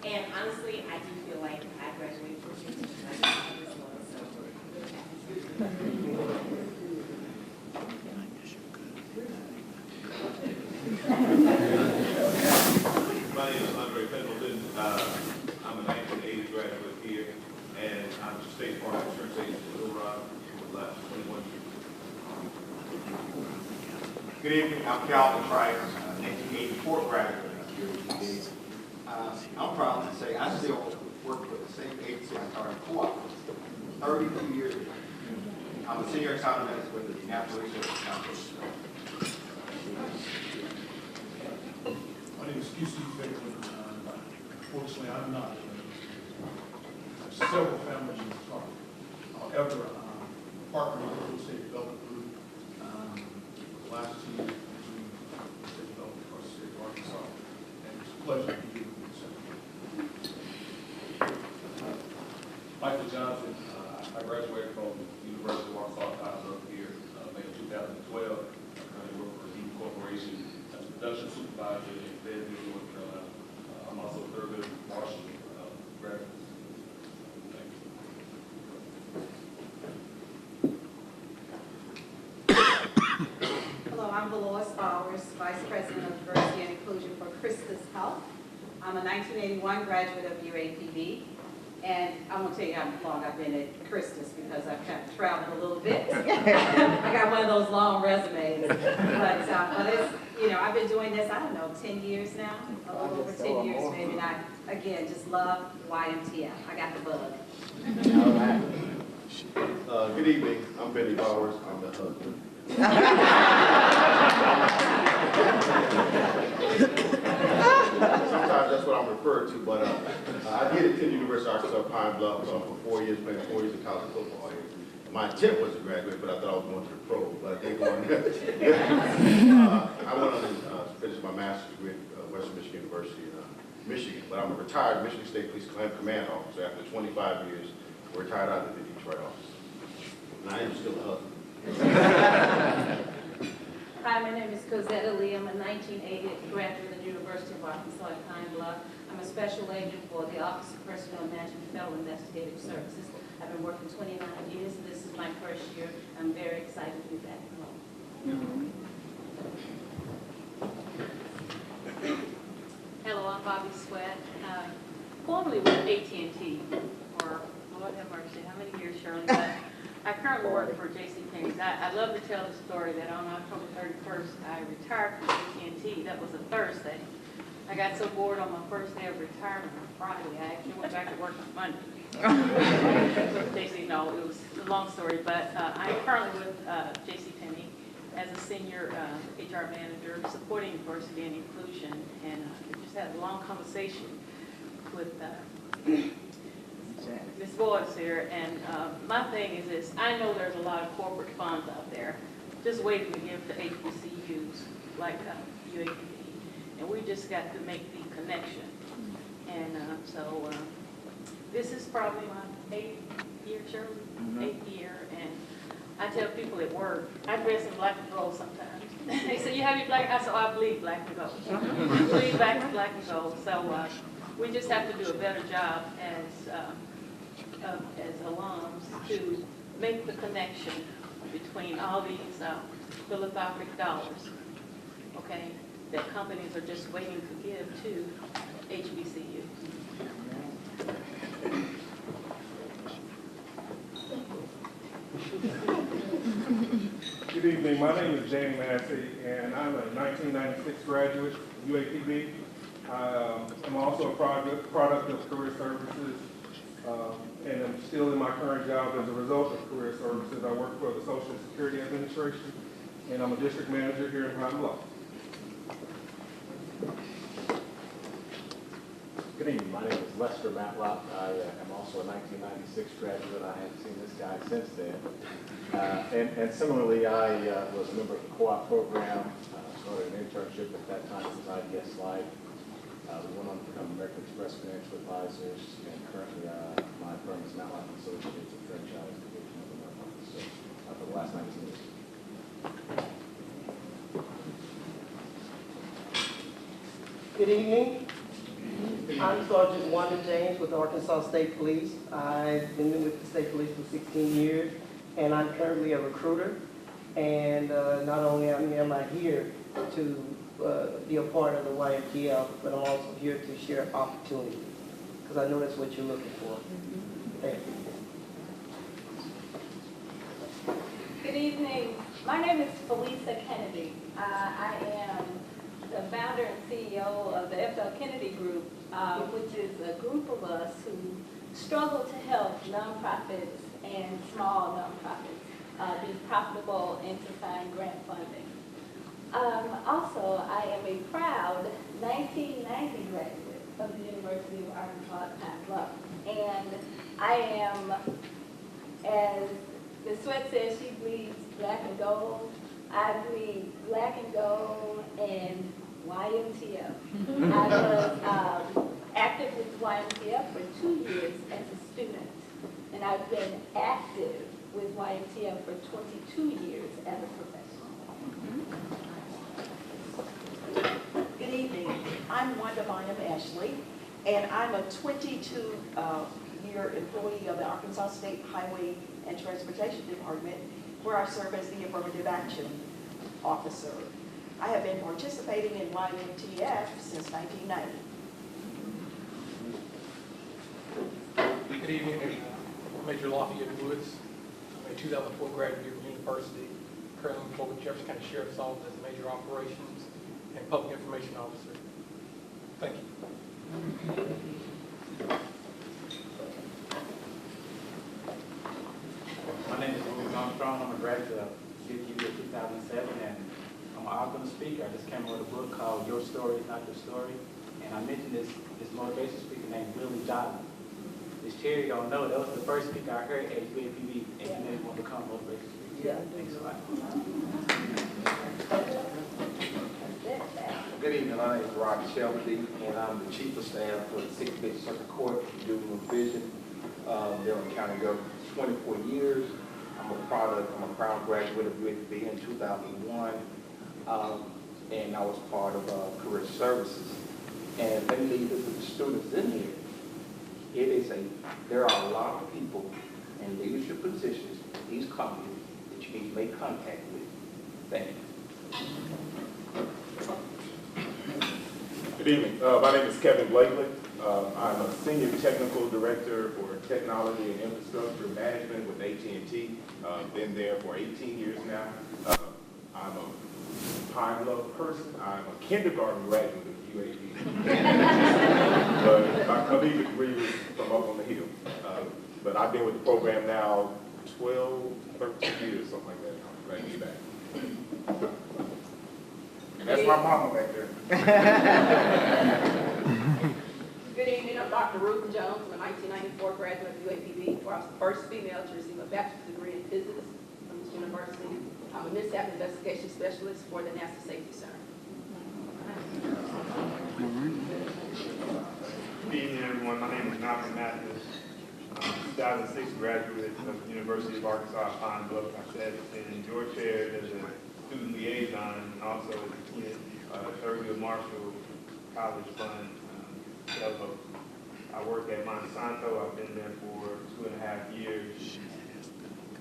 and honestly, I do feel like I graduated from UPD. My name is Andre Pendleton. I'm a 1980 graduate here, and I'm a State Farm Insurance Agent in Little Rock for the last 21 years. Good evening, I'm Calvin Price, 1984 graduate of UAPD. I'm proud to say I still work for the same agency I started co-op 32 years ago. I'm a senior economist with the Natural Resources Foundation. My name is QC Fairwood. Unfortunately, I'm not. There's several families in the car. However, partner with the Real Estate Development Group, the last 2 years, doing real estate development across the state of Arkansas. And it's a pleasure to be with you this afternoon. Michael Johnson, I graduated from the University of Arkansas College here May of 2012. I currently work for Eaton Corporation as a production supervisor in Fayetteville, North Carolina. I'm also a Thurgood Marshall graduate. Hello, I'm Dolores Bowers, Vice President of Diversity and Inclusion for Christus Health. I'm a 1981 graduate of UAPB, and I won't tell you how long I've been at Christus because I've kind of traveled a little bit. I got one of those long resumes, but it's, I've been doing this, I don't know, 10 years now, a little over 10 years maybe, and I, again, just love YMTF. I got the bug. All right. Good evening, I'm Benny Bowers, I'm the husband. Sometimes that's what I'm referred to, but I did attend University of Arkansas Pine Bluff for 4 years, playing 4 years of college football here. My intent was to graduate, but I thought I was going to the pro, but I didn't go on there. I went on to finish my master's degree at Western Michigan University in Michigan, but I'm a retired Michigan State Police Command officer after 25 years, retired out of the Detroit office. And I am still a husband. Hi, my name is Cosetta Lee. I'm a 1980 graduate of the University of Arkansas at Pine Bluff. I'm a special agent for the Office of Personnel Management Federal Investigative Services. I've been working 29 years, and this is my first year. I'm very excited to be back home. Hello, I'm Bobby Sweat, formerly with AT&T, or Lord have mercy, how many years, Shirley? But I currently work for JCPenney's. I love to tell the story that on October 31st, I retired from AT&T. That was a Thursday. I got so bored on my first day of retirement on Friday, I actually went back to work on Monday. Basically, no, it was a long story, but I'm currently with JCPenney as a senior HR manager supporting diversity and inclusion, and I just had a long conversation with Ms. Boyce here, and my thing is this: I know there's a lot of corporate funds out there just waiting to give to HBCUs like UAPB, and we just got to make the connection. And so this is probably my 8th year, Shirley, 8th year, and I tell people at work, I dress in black and gold sometimes. They say, you have your black? I said, oh, I bleed black and gold. I bleed black and gold. So we just have to do a better job as alums to make the connection between all these philanthropic dollars, okay, that companies are just waiting to give to HBCU. Good evening. My name is Jamie Massey, and I'm a 1996 graduate of UAPB. I'm also a product of Career Services, and I'm still in my current job as a result of Career Services. I work for the Social Security Administration, and I'm a district manager here in Pine Bluff. Good evening. My name is Lester Matlock. I am also a 1996 graduate. I haven't seen this guy since then. And similarly, I was a member of the co-op program, started an internship at that time. It was IDS Life. We went on to become American Express Financial Advisors, and currently my firm is Matlock Associates, a franchise division of American Express for the last 19 years. Good evening. I'm Sergeant Wanda James with Arkansas State Police. I've been with the State Police for 16 years, and I'm currently a recruiter. And not only am I here to be a part of the YMTF, but I'm also here to share opportunity, because I know that's what you're looking for. Thank you. Good evening. My name is Felisa Kennedy. I am the founder and CEO of the F.L. Kennedy Group, which is a group of us who struggle to help nonprofits and small nonprofits be profitable and to find grant funding. Also, I am a proud 1990 graduate of the University of Arkansas at Pine Bluff. And I am, as the sweat says, she bleeds black and gold. I bleed black and gold and YMTF. I was active with YMTF for 2 years as a student, and I've been active with YMTF for 22 years as a professional. Good evening. I'm Wanda Bynum Ashley, and I'm a 22-year employee of the Arkansas State Highway and Transportation Department, where I serve as the Affirmative Action Officer. I have been participating in YMTF since 1990. Good evening. I'm Major Lafayette Woods. I'm a 2004 graduate from university, currently employed with Jefferson County Sheriff's Office as a Major Operations and Public Information Officer. Thank you. My name is Louis Armstrong. I'm a graduate of UPB of 2007, and I'm an outgoing speaker. I just came out with a book called Your Story is Not Your Story, and I mentioned this motivation speaker named Willie Jolly. This Cherry don't know, that was the first speaker I heard at UAPB, and you made me want to become a motivation speaker. Yeah. Thanks a lot. Good evening, my name is Robbie Shelby, and I'm the Chief of Staff for the 6th District Circuit Court, doing revision there in County Government. 24 years. I'm a proud graduate of UAPB in 2001, and I was part of career services. And let me leave this with the students in here. There are a lot of people in leadership positions in these companies that you need to make contact with. Thank you. Good evening. My name is Kevin Blakely. I'm a Senior Technical Director for Technology and Infrastructure Management with AT&T. Been there for 18 years now. I'm a Pine Bluff person. I'm a kindergarten graduate of UAP. But my collegiate degree was from up on the hill. But I've been with the program now 12, 13 years, something like that. I'm glad to be back. And that's my mama back there. Good evening. I'm Dr. Ruth Jones. I'm a 1994 graduate of UAPB, where I was the first female to receive a bachelor's degree in physics from this university. I'm a mishap investigation specialist for the NASA Safety Center. Good evening, everyone. My name is Malcolm Matthews. I'm a 2006 graduate of the University of Arkansas at Pine Bluff. I sat in your chair as a student liaison and also as a kid, Thurgood Marshall College Fund. I work at Monsanto. I've been there for 2.5 years.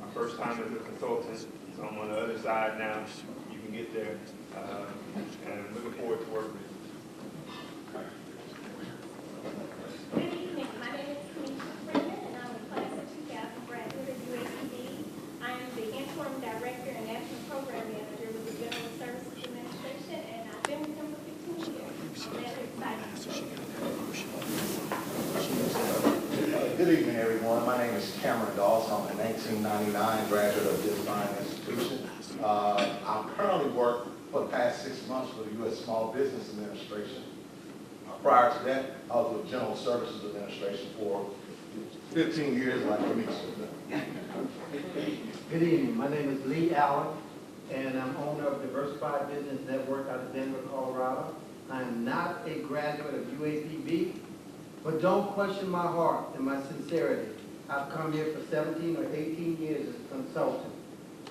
My first time as a consultant, so I'm on the other side now. You can get there, and I'm looking forward to working with you. Good evening. My name is Kenisha Freeman, and I'm a class of 2000 graduate of UAPB. I am the interim director and national program manager with the General Services Administration, and I've been with them for 15 years. I'm very excited. Good evening, everyone. My name is Cameron Dawson. I'm a 1999 graduate of this fine institution. I currently work for the past 6 months for the U.S. Small Business Administration. Prior to that, I was with General Services Administration for 15 years, like Denise. Good evening. My name is Lee Allen, and I'm owner of Diversified Business Network out of Denver, Colorado. I am not a graduate of UAPB, but don't question my heart and my sincerity. I've come here for 17 or 18 years as a consultant,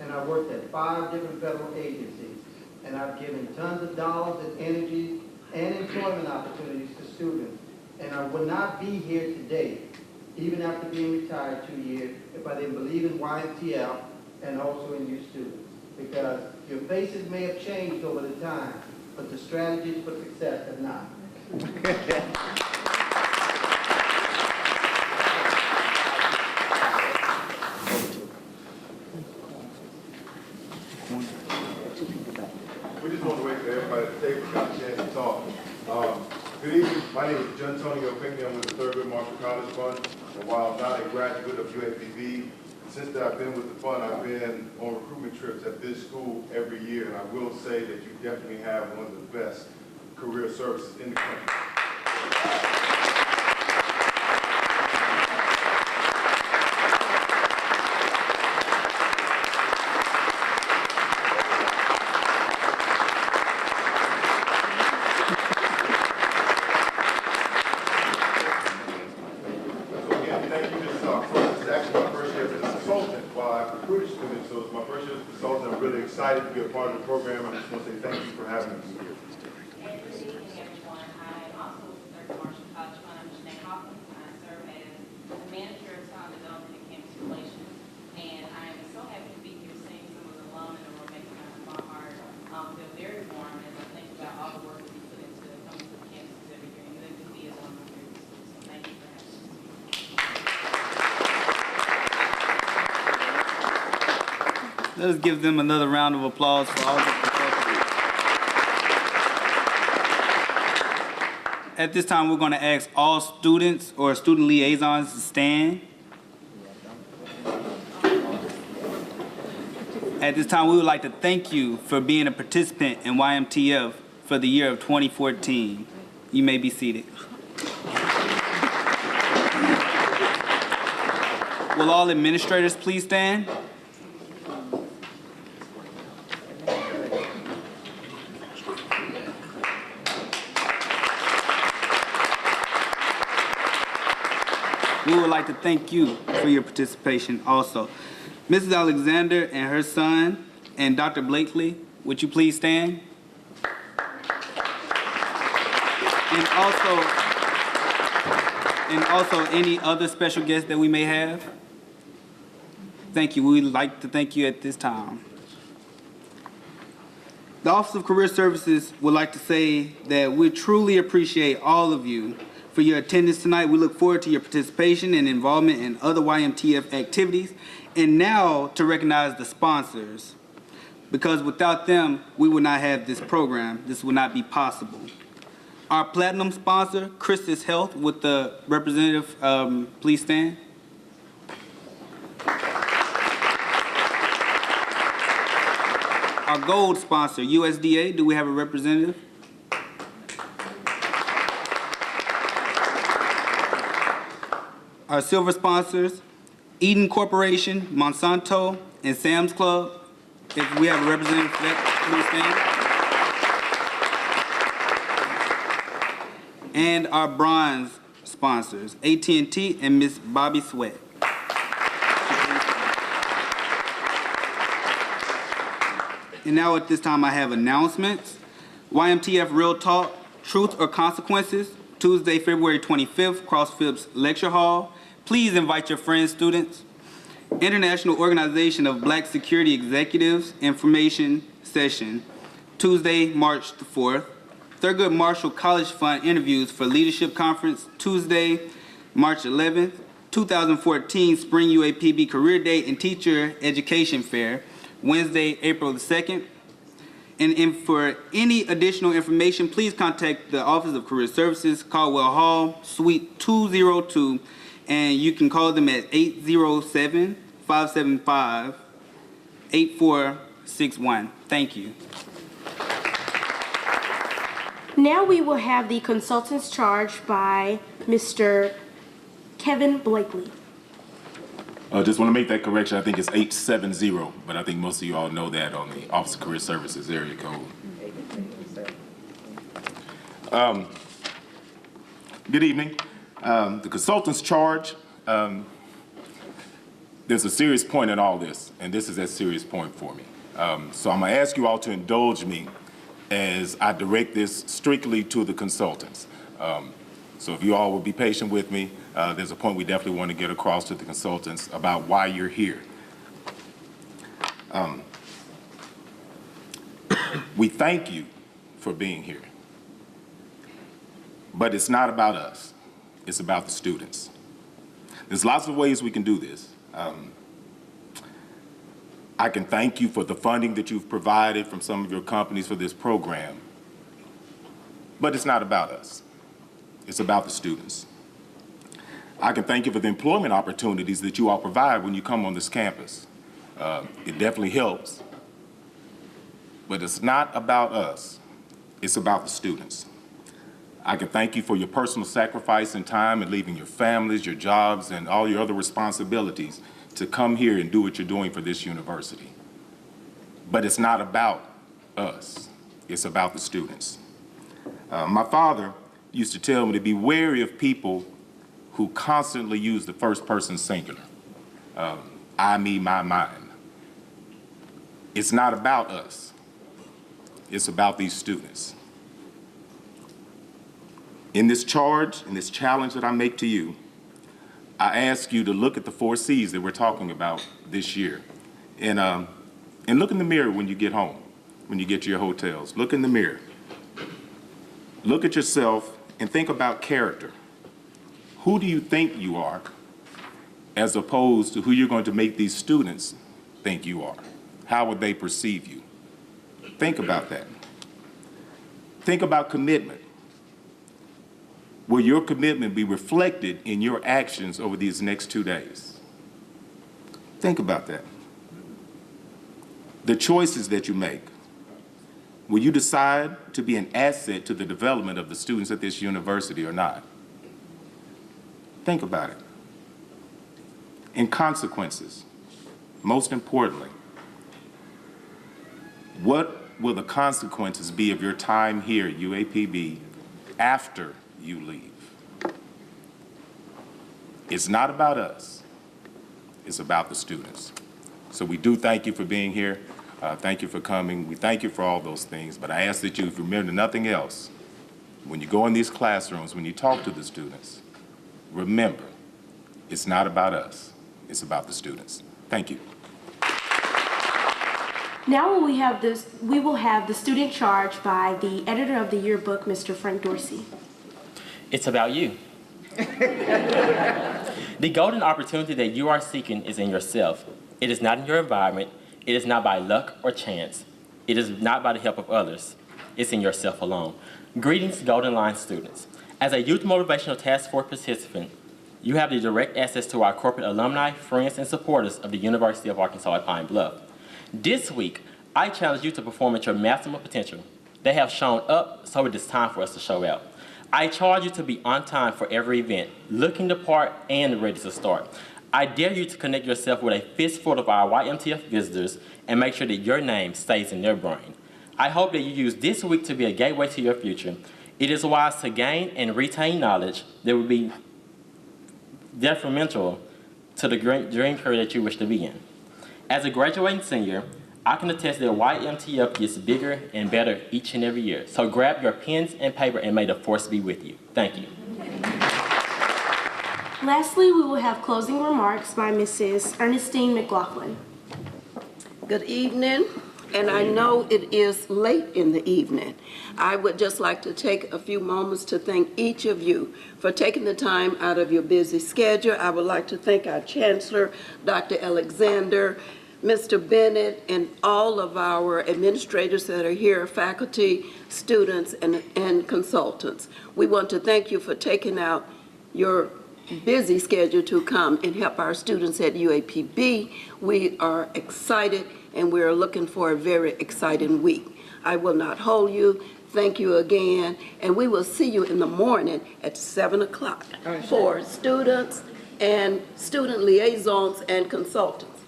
and I worked at 5 different federal agencies, and I've given tons of dollars and energy and employment opportunities to students, and I would not be here today, even after being retired 2 years, if I didn't believe in YMTF and also in you students, because your faces may have changed over the time, but the strategies for success have not. We just want to wait for everybody at the table got a chance to talk. Good evening. My name is John Antonio Pinckney. I'm with the Thurgood Marshall College Fund. And while I'm not a graduate of UAPB, since that I've been with the fund, I've been on recruitment trips at this school every year. And I will say that you definitely have one of the best career services in the country. Excited to be a part of the program. I just want to say thank you for having us here. And good evening, everyone. I am also with the Thurgood Marshall College Fund. I'm Janae Hawkins. I serve as the manager of talent development and campus relations. And I am so happy to be here seeing some of the alum in the room making my heart feel very warm as I think about all the work that we put into coming to the campuses every year. And UAPB is one of my favorite schools. So thank you for having us. Let us give them another round of applause for all the consultants. At this time, we're going to ask all students or student liaisons to stand. At this time, we would like to thank you for being a participant in YMTF for the year of 2014. You may be seated. Will all administrators please stand? We would like to thank you for your participation also. Mrs. Alexander and her son and Dr. Blakely, would you please stand? And also any other special guests that we may have. Thank you. We'd like to thank you at this time. The Office of Career Services would like to say that we truly appreciate all of you for your attendance tonight. We look forward to your participation and involvement in other YMTF activities. And now to recognize the sponsors, because without them, we would not have this program. This would not be possible. Our platinum sponsor, Christus Health, with the representative, please stand. Our gold sponsor, USDA, do we have a representative? Our silver sponsors, Eden Corporation, Monsanto, and Sam's Club. If we have a representative for that, please stand. And our bronze sponsors, AT&T and Miss Bobby Sweat. And now at this time I have announcements. YMTF Real Talk, Truth or Consequences, Tuesday, February 25th, Cross Phipps Lecture Hall. Please invite your friends, students. International Organization of Black Security Executives Information Session, Tuesday, March the 4th. Thurgood Marshall College Fund Interviews for Leadership Conference, Tuesday, March 11th. 2014 Spring UAPB Career Day and Teacher Education Fair, Wednesday, April the 2nd. And for any additional information, please contact the Office of Career Services, Caldwell Hall, Suite 202, and you can call them at 807-575-8461. Thank you. Now we will have the consultants charged by Mr. Kevin Blakely. I just want to make that correction. I think it's 870, but I think most of you all know that on the Office of Career Services area code. Good evening. The consultant's charge, there's a serious point in all this, and this is that serious point for me. So I'm going to ask you all to indulge me as I direct this strictly to the consultants. So if you all will be patient with me, there's a point we definitely want to get across to the consultants about why you're here. We thank you for being here, but it's not about us. It's about the students. There's lots of ways we can do this. I can thank you for the funding that you've provided from some of your companies for this program, but it's not about us. It's about the students. I can thank you for the employment opportunities that you all provide when you come on this campus. It definitely helps, but it's not about us. It's about the students. I can thank you for your personal sacrifice and time and leaving your families, your jobs, and all your other responsibilities to come here and do what you're doing for this university. But it's not about us. It's about the students. My father used to tell me to be wary of people who constantly use the first person singular. I, me, my, mine. It's not about us. It's about these students. In this charge, in this challenge that I make to you, I ask you to look at the 4 C's that we're talking about this year. And look in the mirror when you get home, when you get to your hotels. Look in the mirror. Look at yourself and think about character. Who do you think you are as opposed to who you're going to make these students think you are? How would they perceive you? Think about that. Think about commitment. Will your commitment be reflected in your actions over these next 2 days? Think about that. The choices that you make. Will you decide to be an asset to the development of the students at this university or not? Think about it. And consequences. Most importantly, what will the consequences be of your time here at UAPB after you leave? It's not about us. It's about the students. So we do thank you for being here. Thank you for coming. We thank you for all those things. But I ask that you remember nothing else. When you go in these classrooms, when you talk to the students, remember, it's not about us. It's about the students. Thank you. Now we will have the student charge by the editor of the yearbook, Mr. Frank Dorsey. It's about you. The golden opportunity that you are seeking is in yourself. It is not in your environment. It is not by luck or chance. It is not by the help of others. It's in yourself alone. Greetings, Golden Line students. As a Youth Motivational Task Force participant, you have the direct access to our corporate alumni, friends, and supporters of the University of Arkansas at Pine Bluff. This week, I challenge you to perform at your maximum potential. They have shown up, so it is time for us to show out. I charge you to be on time for every event, looking the part and ready to start. I dare you to connect yourself with a fistful of our YMTF visitors and make sure that your name stays in their brain. I hope that you use this week to be a gateway to your future. It is wise to gain and retain knowledge that will be detrimental to the dream career that you wish to be in. As a graduating senior, I can attest that YMTF gets bigger and better each and every year. So grab your pens and paper and may the force be with you. Thank you. Lastly, we will have closing remarks by Mrs. Ernestine McLaughlin. Good evening, and I know it is late in the evening. I would just like to take a few moments to thank each of you for taking the time out of your busy schedule. I would like to thank our Chancellor, Dr. Alexander, Mr. Bennett, and all of our administrators that are here, faculty, students, and consultants. We want to thank you for taking out your busy schedule to come and help our students at UAPB. We are excited and we are looking for a very exciting week. I will not hold you thank you again, and we will see you in the morning at 7 o'clock for students and student liaisons and consultants.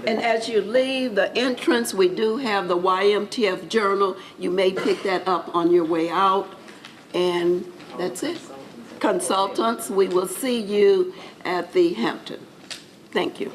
And as you leave the entrance, we do have the YMTF journal. You may pick that up on your way out, and that's it. Consultants, we will see you at the Hampton. Thank you.